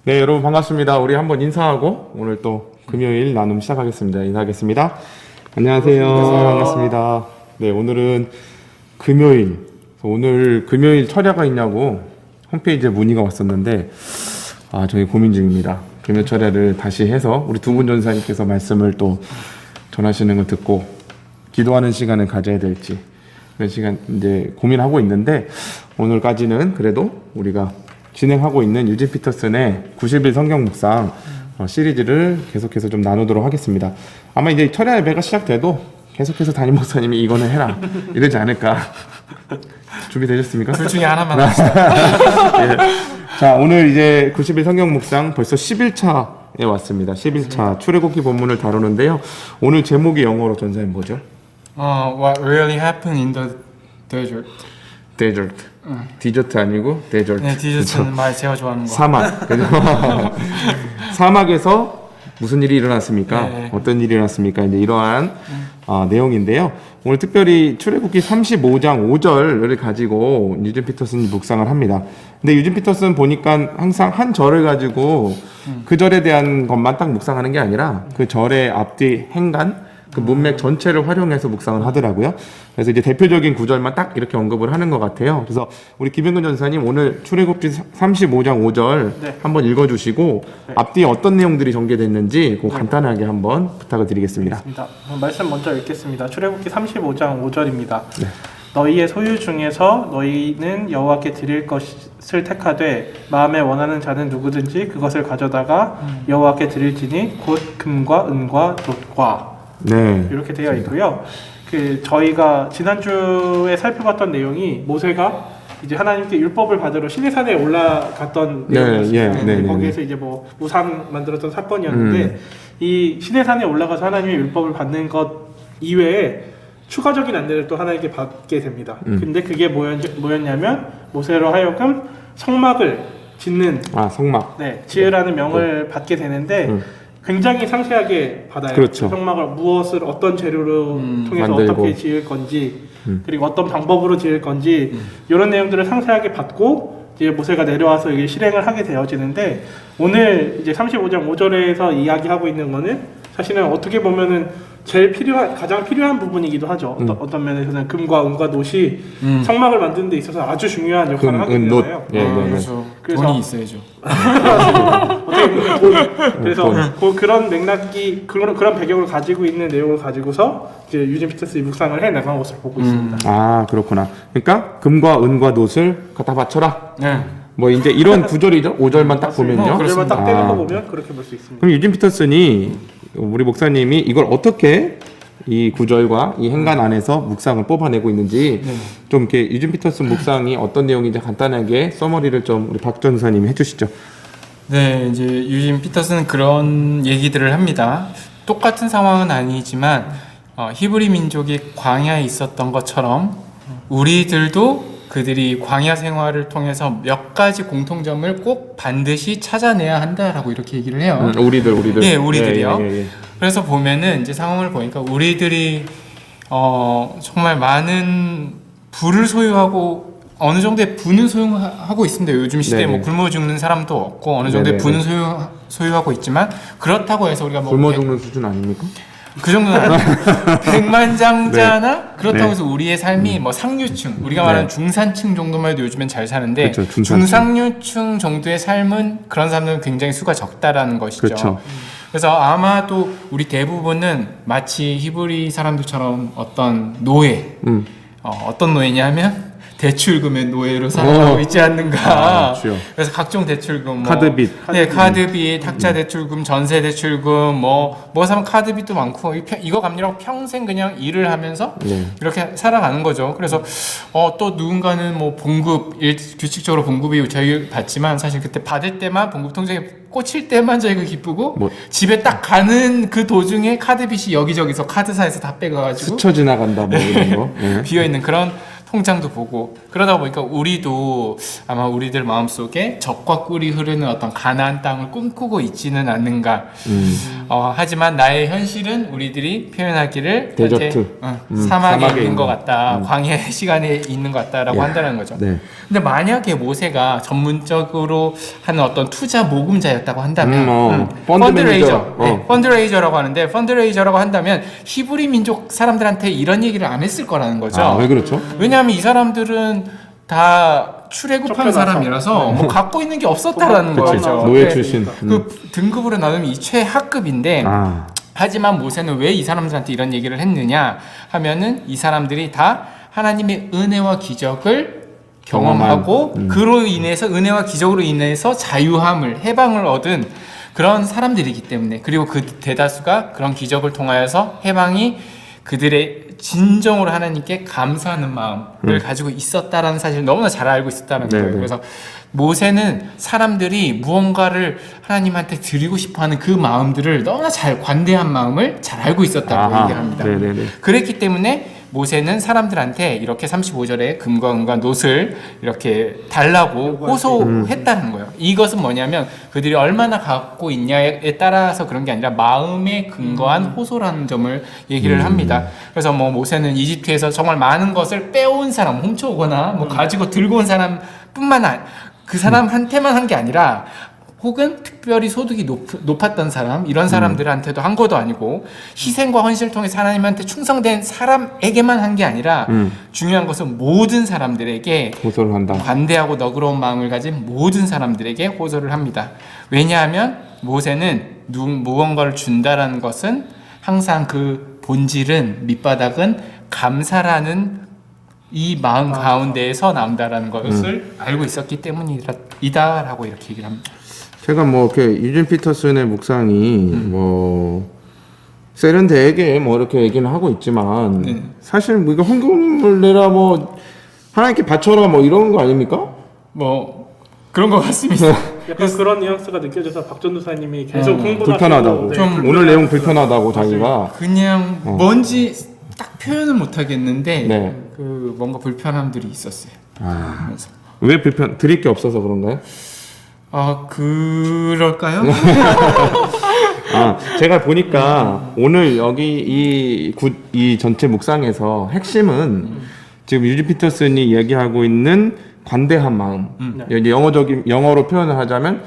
네, 여러분 반갑습니다. 우리 한번 인사하고 오늘 또 금요일 나눔 시작하겠습니다. 인사하겠습니다. 안녕하세요. 반갑습니다. 네, 오늘은 금요일. 오늘 금요일 철야가 있냐고 홈페이지에 문의가 왔었는데 저희 고민 중입니다. 금요 철야를 다시 해서 우리 두 분 전사님께서 말씀을 또 전하시는 걸 듣고 기도하는 시간을 가져야 될지 그런 시간 이제 고민하고 있는데 오늘까지는 그래도 우리가 진행하고 있는 유진 피터슨의 90일 성경 묵상 시리즈를 계속해서 좀 나누도록 하겠습니다. 아마 이제 철야 예배가 시작돼도 계속해서 담임 목사님이 이거는 해라 이러지 않을까. 준비되셨습니까? 둘 중에 하나만 합시다. 예. 자, 오늘 이제 90일 성경 묵상 벌써 11차에 왔습니다. 11차 출애굽기 본문을 다루는데요. 오늘 제목이 영어로 전사님 뭐죠? What really happened in the desert. 데저트. 디저트 아니고 데저트. 네, 디저트는 말 제가 좋아하는 거. 사막. 사막에서 무슨 일이 일어났습니까? 네. 어떤 일이 일어났습니까? 이제 이러한 내용인데요. 오늘 특별히 출애굽기 35장 5절을 가지고 유진 피터슨이 묵상을 합니다. 근데 유진 피터슨 보니까 항상 한 절을 가지고 그 절에 대한 것만 딱 묵상하는 게 아니라 그 절의 앞뒤 행간 그 문맥 전체를 활용해서 묵상을 하더라고요. 그래서 이제 대표적인 구절만 딱 이렇게 언급을 하는 것 같아요. 그래서 우리 김영근 전사님 오늘 출애굽기 35장 5절 네. 한번 읽어주시고 네. 앞뒤에 어떤 내용들이 전개됐는지 그 간단하게 한번 부탁을 드리겠습니다. 알겠습니다. 말씀 먼저 읽겠습니다. 출애굽기 35장 5절입니다. 네. 너희의 소유 중에서 너희는 여호와께 드릴 것을 택하되 마음에 원하는 자는 누구든지 그것을 가져다가 여호와께 드릴지니 곧 금과 은과 놋과 네. 이렇게 되어 있고요. 저희가 지난주에 살펴봤던 내용이 모세가 이제 하나님께 율법을 받으러 시내산에 올라갔던 네, 내용이었어요. 예, 네, 네, 거기에서 이제 뭐 우상 만들었던 사건이었는데 이 시내산에 올라가서 하나님의 율법을 받는 것 이외에 추가적인 안내를 또 하나님께 받게 됩니다. 근데 그게 뭐였냐면 모세로 하여금 성막을 짓는 성막. 지으라는 명을 받게 되는데 굉장히 상세하게 받아요. 그렇죠. 성막을 무엇을 어떤 재료로 통해서 만들고. 어떻게 지을 건지 그리고 어떤 방법으로 지을 건지 이런 내용들을 상세하게 받고 이제 모세가 내려와서 이게 실행을 하게 되어지는데 오늘 이제 35장 5절에서 이야기하고 있는 거는 사실은 어떻게 보면은 가장 필요한 부분이기도 하죠. 어떤 면에서는 금과 은과 놋이 성막을 만드는 데 있어서 아주 중요한 역할을 하게 놋. 되잖아요. 예, 네, 네. 그래서 그래서- 돈이 있어야죠. 어떻게 보면 그래서 돈. 그런 맥락이 그런 배경을 가지고 있는 내용을 가지고서 이제 유진 피터스의 묵상을 해 나간 것으로 보고 있습니다. 그렇구나. 그러니까 금과 은과 놋을 갖다 바쳐라. 네. 뭐 이제 이런 구절이죠. 5절만 딱 보면요. 그절만 딱 떼는 아. 거 보면 그렇게 볼 수 있습니다. 그럼 유진 피터슨이 우리 목사님이 이걸 어떻게 이 구절과 이 행간 안에서 묵상을 뽑아내고 있는지 좀 이렇게 유진 피터슨 묵상이 어떤 내용인지 간단하게 서머리를 좀 우리 박 전사님이 해주시죠. 네, 이제 유진 피터스는 그런 얘기들을 합니다. 똑같은 상황은 아니지만 히브리 민족이 광야에 있었던 것처럼 우리들도 그들이 광야 생활을 통해서 몇 가지 공통점을 꼭 반드시 찾아내야 한다라고 이렇게 얘기를 해요. 우리들. 네, 우리들이요. 예. 그래서 보면은 이제 상황을 보니까 우리들이 정말 많은 부를 소유하고 어느 정도의 부는 소유하고 있습니다. 요즘 시대에 네네. 뭐 굶어 죽는 사람도 없고 어느 정도의 네네. 부는 소유하고 있지만 그렇다고 해서 우리가 뭐 굶어 죽는 수준 아닙니까? 그 정도는 아니고 백만장자나 그렇다고 네. 해서 우리의 삶이 뭐 상류층 우리가 말하는 중산층 정도만 해도 요즘엔 잘 사는데 그렇죠, 중산층. 중상류층 정도의 삶은 그런 사람들은 굉장히 수가 적다라는 것이죠. 그렇죠. 그래서 아마도 우리 대부분은 마치 히브리 사람들처럼 어떤 노예 어떤 노예냐 하면 대출금의 노예로 살아가고 있지 않는가. 주여. 그래서 각종 대출금, 카드빚. 네, 카드빚, 학자 대출금, 전세 대출금, 뭐 사면 카드빚도 많고 이거 갚느라고 평생 그냥 일을 하면서 이렇게 살아가는 거죠. 그래서 또 누군가는 뭐 규칙적으로 봉급이 저희 받지만 사실 그때 받을 때만 봉급 통장에 꽂힐 때만 저희가 기쁘고 집에 딱 가는 그 도중에 카드빚이 여기저기서 카드사에서 다 빼가가지고 스쳐 지나간다 뭐 이런 거. 예. 비어있는 그런 통장도 보고 그러다 보니까 우리도 아마 우리들 마음속에 적과 꿀이 흐르는 어떤 가나안 땅을 꿈꾸고 있지는 않는가. 하지만 나의 현실은 우리들이 표현하기를 데저트. 사막에 사막에 있는 것 있는. 같다. 광야 시간에 있는 것 같다라고 한다는 거죠. 네. 근데 만약에 모세가 전문적으로 하는 어떤 투자 모금자였다고 한다면 펀드레이저. 펀드레이저라고 하는데 펀드레이저라고 한다면 히브리 민족 사람들한테 이런 얘기를 안 했을 거라는 거죠. 아, 왜 그렇죠? 왜냐하면 이 사람들은 다 출애굽한 쫓겨나서. 사람이라서 뭐 갖고 있는 게 없었다라는 그치. 거죠. 노예 네. 출신. 그 등급으로 나누면 이 최하급인데 아, 하지만 모세는 왜 이 사람들한테 이런 얘기를 했느냐 하면은 이 사람들이 다 하나님의 은혜와 기적을 경험하고 그로 인해서 은혜와 기적으로 인해서 자유함을 해방을 얻은 그런 사람들이기 때문에 그리고 그 대다수가 그런 기적을 통하여서 해방이 그들의 진정으로 하나님께 감사하는 마음을 가지고 있었다라는 사실을 너무나 잘 알고 있었다는 거예요. 그래서 모세는 사람들이 무언가를 하나님한테 드리고 싶어하는 그 마음들을 너무나 잘 관대한 마음을 잘 알고 있었다고 얘기를 합니다. 그랬기 때문에 모세는 사람들한테 이렇게 35절에 금과 은과 놋을 이렇게 달라고 호소했다는 거예요. 이것은 뭐냐면 그들이 얼마나 갖고 있냐에 따라서 그런 게 아니라 마음에 근거한 호소라는 점을 얘기를 합니다. 그래서 뭐 모세는 이집트에서 정말 많은 것을 빼온 사람, 훔쳐오거나 뭐 가지고 들고 온 사람뿐만 그 사람한테만 한 게 아니라 혹은 특별히 소득이 높았던 사람 이런 사람들한테도 한 것도 아니고 희생과 헌신을 통해 하나님한테 충성된 사람에게만 한 게 아니라 중요한 것은 모든 사람들에게 호소를 한다. 관대하고 너그러운 마음을 가진 모든 사람들에게 호소를 합니다. 왜냐하면 모세는 무언가를 준다라는 것은 항상 그 본질은 밑바닥은 감사라는 이 마음 가운데에서 나온다라는 것을 알고 있었기 때문이다라고 이렇게 얘기를 합니다. 제가 뭐 이렇게 유진 피터슨의 묵상이 뭐 세련되게 뭐 이렇게 얘기는 하고 있지만 사실 뭐 이거 헌금을 내라 뭐 하나님께 바쳐라 뭐 이런 거 아닙니까? 뭐 그런 것 같습니다. 약간 그런 뉘앙스가 느껴져서 박 전도사님이 계속 공부를 불편하다고. 좀 오늘 내용 불편하다고 자기가. 그냥 뭔지 딱 표현은 못하겠는데 네. 그 뭔가 불편함들이 있었어요. 그래서 왜 불편? 드릴 게 없어서 그런가요? 그럴까요? 제가 보니까 오늘 여기 이 전체 묵상에서 핵심은 지금 유진 피터슨이 얘기하고 있는 관대한 마음. 이제 영어로 표현을 하자면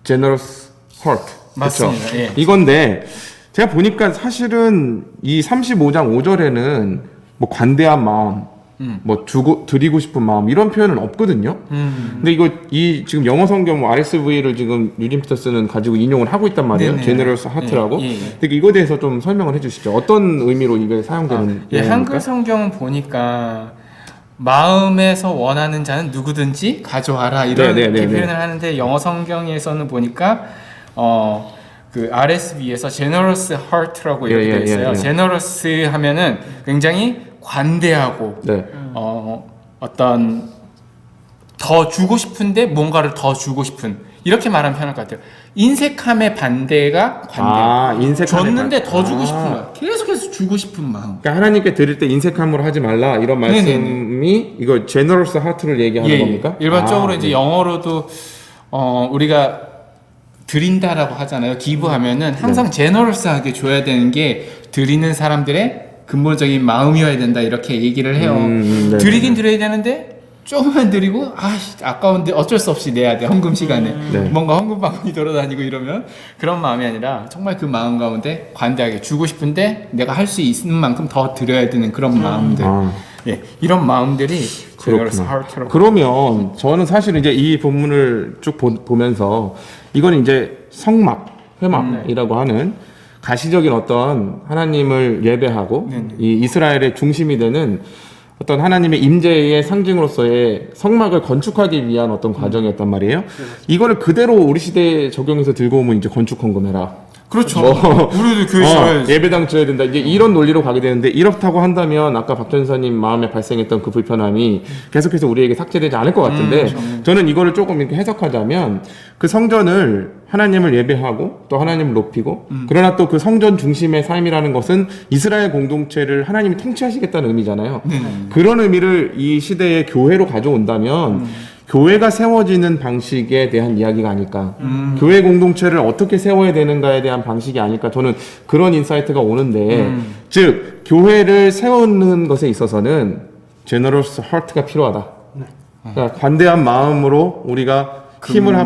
generous heart. 맞습니다. 그쵸? 예. 이건데 제가 보니까 사실은 이 35장 5절에는 뭐 관대한 마음, 뭐 드리고 싶은 마음 이런 표현은 없거든요. 근데 이 지금 영어 성경 RSV를 지금 유진 피터슨은 가지고 인용을 하고 있단 말이에요. 네네. generous heart라고. 예. 근데 이거에 대해서 좀 설명을 해주시죠. 어떤 의미로 이게 사용되는? 한글 성경은 보니까 마음에서 원하는 자는 누구든지 가져와라 이렇게 표현을 하는데 영어 성경에서는 보니까 그 RSV에서 generous heart라고 이렇게 되어 있어요. generous 하면은 굉장히 관대하고 어떤 더 주고 싶은데 뭔가를 더 주고 싶은 이렇게 말하면 편할 것 같아요. 인색함의 반대가 관대. 인색함의 줬는데 더 주고 싶은 마음. 계속해서 주고 싶은 마음. 그러니까 하나님께 드릴 때 인색함으로 하지 말라 이런 말씀이 이거 generous heart를 얘기하는 겁니까? 일반적으로 이제 영어로도 우리가 드린다라고 하잖아요. 기부하면은 항상 제너러스하게 줘야 되는 게 드리는 사람들의 근본적인 마음이어야 된다 이렇게 얘기를 해요. 드리긴 드려야 되는데 조금만 드리고 아까운데 어쩔 수 없이 내야 돼 헌금 시간에 뭔가 헌금 방문이 돌아다니고 이러면 그런 마음이 아니라 정말 그 마음 가운데 관대하게 주고 싶은데 내가 할 수 있는 만큼 더 드려야 되는 그런 마음들 이런 마음들이 그렇구나. 그러면 저는 사실 이제 이 본문을 쭉 보면서 이건 이제 회막이라고 하는 가시적인 어떤 하나님을 예배하고 이 이스라엘의 중심이 되는 어떤 하나님의 임재의 상징으로서의 성막을 건축하기 위한 어떤 과정이었단 말이에요. 이거를 그대로 우리 시대에 적용해서 들고 오면 이제 건축 헌금해라. 그렇죠. 우리도 교회 지어야지. 예배당 지어야 된다. 이제 이런 논리로 가게 되는데 이렇다고 한다면 아까 박 전사님 마음에 발생했던 그 불편함이 계속해서 우리에게 삭제되지 않을 것 같은데 저는 이거를 조금 이렇게 해석하자면 그 성전을 하나님을 예배하고 또 하나님을 높이고 그러나 또 그 성전 중심의 삶이라는 것은 이스라엘 공동체를 하나님이 통치하시겠다는 의미잖아요. 그런 의미를 이 시대의 교회로 가져온다면 교회가 세워지는 방식에 대한 이야기가 아닐까. 교회 공동체를 어떻게 세워야 되는가에 대한 방식이 아닐까. 저는 그런 인사이트가 오는데, 즉 교회를 세우는 것에 있어서는 제너러스 하트가 필요하다. 그러니까 관대한 마음으로 우리가 힘을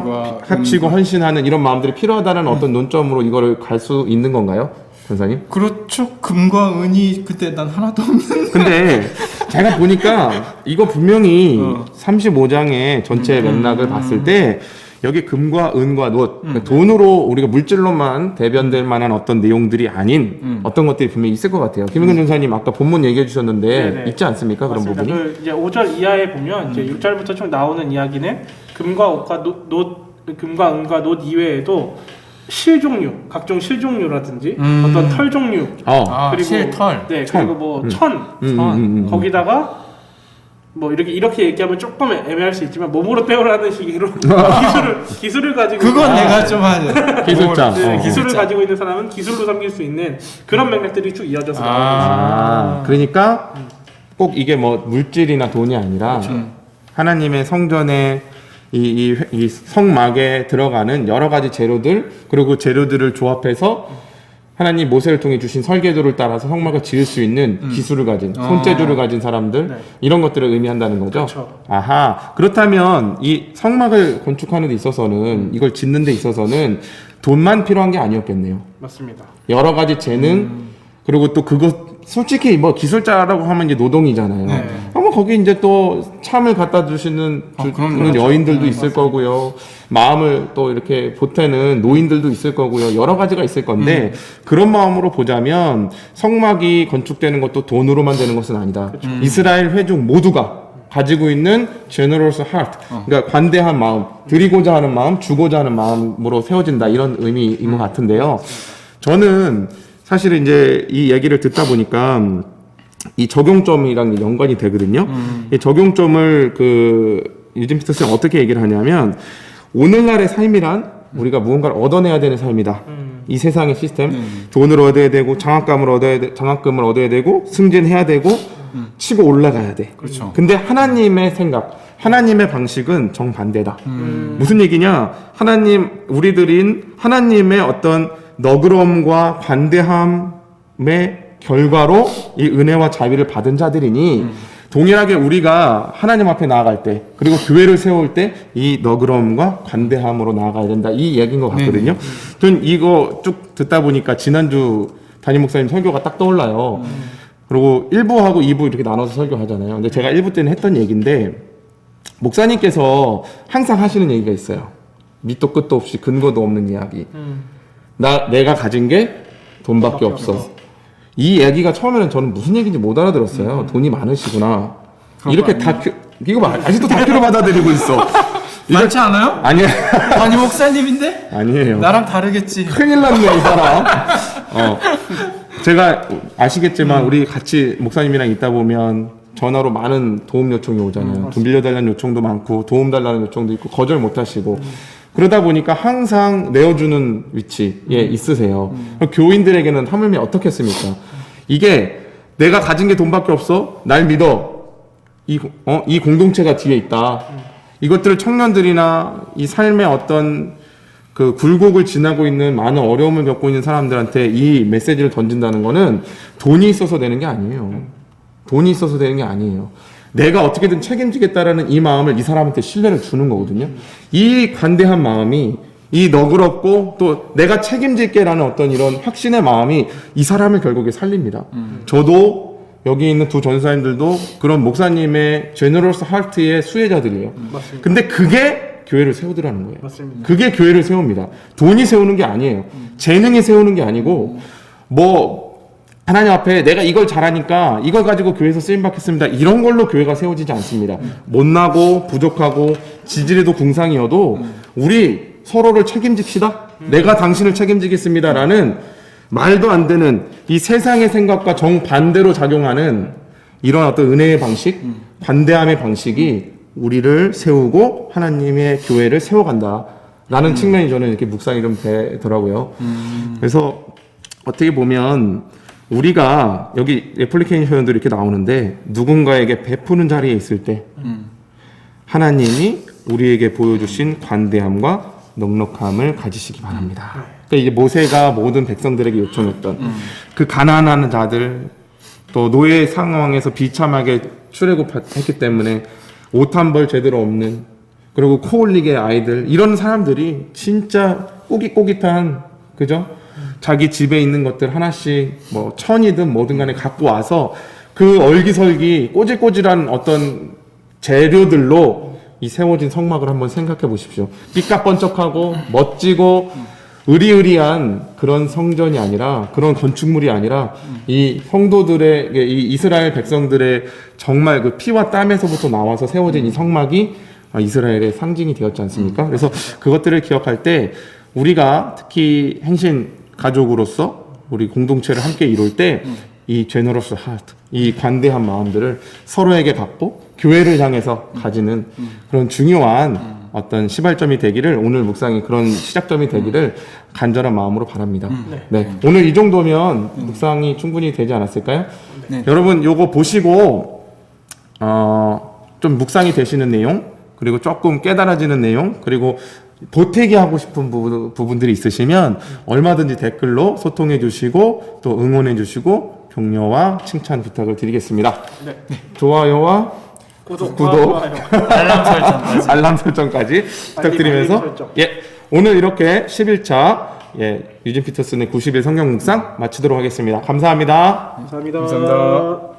합치고 헌신하는 이런 마음들이 필요하다는 어떤 논점으로 이거를 갈 수 있는 건가요? 전사님? 그렇죠. 금과 은이 그때 난 하나도 없는. 근데 제가 보니까 이거 분명히 35장의 전체 맥락을 봤을 때 여기 금과 은과 놋, 그러니까 돈으로 우리가 물질로만 대변될 만한 어떤 내용들이 아닌 어떤 것들이 분명히 있을 것 같아요. 김은근 전사님 아까 본문 얘기해 주셨는데 네네. 있지 않습니까? 맞습니다. 그런 부분이? 그 이제 5절 이하에 보면 이제 6절부터 쭉 나오는 이야기는 금과 옥과 금과 은과 놋 이외에도 실 종류, 각종 실 종류라든지 어떤 털 종류, 그리고 실, 털. 네, 천. 그리고 뭐 천, 거기다가 뭐 이렇게 얘기하면 조금 애매할 수 있지만 몸으로 때우라는 식으로 기술을 가지고 그건 있는, 내가 좀 하죠. 기술자. 네, 기술을 가지고 있는 사람은 기술로 섬길 수 있는 그런 맥락들이 쭉 이어져서 나오고 그러니까 꼭 이게 뭐 물질이나 돈이 아니라 하나님의 성전에 이 성막에 들어가는 여러 가지 재료들, 그리고 재료들을 조합해서 하나님 모세를 통해 주신 설계도를 따라서 성막을 지을 수 있는 기술을 가진, 손재주를 가진 사람들, 네. 이런 것들을 의미한다는 거죠. 그렇죠. 아하. 그렇다면 이 성막을 건축하는 데 있어서는, 이걸 짓는 데 있어서는 돈만 필요한 게 아니었겠네요. 맞습니다. 여러 가지 재능, 그리고 또 그거 솔직히 뭐 기술자라고 하면 이제 노동이잖아요. 네. 아마 거기 이제 또 참을 갖다 주시는 그런 여인들도 있을 거고요. 마음을 또 이렇게 보태는 노인들도 있을 거고요. 여러 가지가 있을 건데 그런 마음으로 보자면 성막이 건축되는 것도 돈으로만 되는 것은 아니다. 이스라엘 회중 모두가 가지고 있는 generous heart, 그러니까 관대한 마음, 드리고자 하는 마음, 주고자 하는 마음으로 세워진다, 이런 의미인 것 같은데요. 저는 사실은 이제 이 얘기를 듣다 보니까 이 적용점이랑 연관이 되거든요. 이 적용점을 유진 피터스는 어떻게 얘기를 하냐면, 오늘날의 삶이란 우리가 무언가를 얻어내야 되는 삶이다. 이 세상의 시스템, 돈을 얻어야 되고 장학금을 얻어야 되고 승진해야 되고 치고 올라가야 돼. 그렇죠. 근데 하나님의 생각, 하나님의 방식은 정반대다. 무슨 얘기냐? 우리들인 하나님의 어떤 너그러움과 관대함의 결과로 이 은혜와 자비를 받은 자들이니 동일하게 우리가 하나님 앞에 나아갈 때, 그리고 교회를 세울 때 이 너그러움과 관대함으로 나아가야 된다, 이 얘기인 것 같거든요. 전 이거 쭉 듣다 보니까 지난주 담임 목사님 설교가 딱 떠올라요. 그리고 1부하고 2부 이렇게 나눠서 설교하잖아요. 근데 제가 1부 때는 했던 얘기인데, 목사님께서 항상 하시는 얘기가 있어요. 밑도 끝도 없이 근거도 없는 이야기. 내가 가진 게 돈밖에 없어. 이 얘기가 처음에는 저는 무슨 얘기인지 못 알아들었어요. 돈이 많으시구나. 이렇게 이거 아직도 다큐로 받아들이고 있어. 많지 않아요? 아니에요. 아니 목사님인데? 아니에요. 나랑 다르겠지. 큰일 났네, 이 사람. 제가 아시겠지만 우리 같이 목사님이랑 있다 보면 전화로 많은 도움 요청이 오잖아요. 돈 빌려달라는 요청도 많고 도움 달라는 요청도 있고 거절 못 하시고 그러다 보니까 항상 내어주는 위치에 있으세요. 교인들에게는 하물며 어떻겠습니까? 이게 내가 가진 게 돈밖에 없어? 날 믿어. 이 공동체가 뒤에 있다. 이것들을 청년들이나 이 삶의 어떤 그 굴곡을 지나고 있는 많은 어려움을 겪고 있는 사람들한테 이 메시지를 던진다는 거는 돈이 있어서 되는 게 아니에요. 돈이 있어서 되는 게 아니에요. 내가 어떻게든 책임지겠다라는 이 마음을 이 사람한테 신뢰를 주는 거거든요. 이 관대한 마음이, 이 너그럽고 또 내가 책임질게라는 어떤 이런 확신의 마음이 이 사람을 결국에 살립니다. 저도 여기 있는 두 전사님들도 그런 목사님의 제너러스 하트의 수혜자들이에요. 맞습니다. 근데 그게 교회를 세우더라는 거예요. 맞습니다. 그게 교회를 세웁니다. 돈이 세우는 게 아니에요. 재능이 세우는 게 아니고 하나님 앞에 내가 이걸 잘하니까 이걸 가지고 교회에서 쓰임받겠습니다, 이런 걸로 교회가 세워지지 않습니다. 못나고 부족하고 지지리도 궁상이어도 우리 서로를 책임집시다. 내가 당신을 책임지겠습니다라는 말도 안 되는 이 세상의 생각과 정반대로 작용하는 이런 어떤 은혜의 방식, 관대함의 방식이 우리를 세우고 하나님의 교회를 세워간다라는 측면이 저는 이렇게 묵상이 좀 되더라고요. 그래서 어떻게 보면 우리가 여기 애플리케이션들이 이렇게 나오는데 누군가에게 베푸는 자리에 있을 때 하나님이 우리에게 보여주신 관대함과 넉넉함을 가지시기 바랍니다. 그러니까 이제 모세가 모든 백성들에게 요청했던 그 가난한 자들, 또 노예 상황에서 비참하게 출애굽했기 때문에 옷 한 벌 제대로 없는, 그리고 코 올리게 아이들, 이런 사람들이 진짜 꼬깃꼬깃한, 그죠? 자기 집에 있는 것들 하나씩 뭐 천이든 뭐든 간에 갖고 와서 그 얼기설기 꼬질꼬질한 어떤 재료들로 이 세워진 성막을 한번 생각해 보십시오. 삐까번쩍하고 멋지고 으리으리한 그런 성전이 아니라, 그런 건축물이 아니라 이 성도들의, 이 이스라엘 백성들의 정말 그 피와 땀에서부터 나와서 세워진 이 성막이 이스라엘의 상징이 되었지 않습니까? 그래서 그것들을 기억할 때 우리가 특히 행신 가족으로서 우리 공동체를 함께 이룰 때 이 제너러스 하트, 이 관대한 마음들을 서로에게 갖고 교회를 향해서 가지는 그런 중요한 어떤 시발점이 되기를, 오늘 묵상이 그런 시작점이 되기를 간절한 마음으로 바랍니다. 네. 오늘 이 정도면 묵상이 충분히 되지 않았을까요? 네. 여러분 요거 보시고 좀 묵상이 되시는 내용, 그리고 조금 깨달아지는 내용, 그리고 보태기 하고 싶은 부분들이 있으시면 얼마든지 댓글로 소통해 주시고 또 응원해 주시고 격려와 칭찬 부탁을 드리겠습니다. 네. 좋아요와 구독, 좋아요. 알람 설정까지. 알람 설정까지 부탁드리면서 알림 설정. 오늘 이렇게 11차 유진 피터슨의 90일 성경 묵상 마치도록 하겠습니다. 감사합니다. 감사합니다. 감사합니다.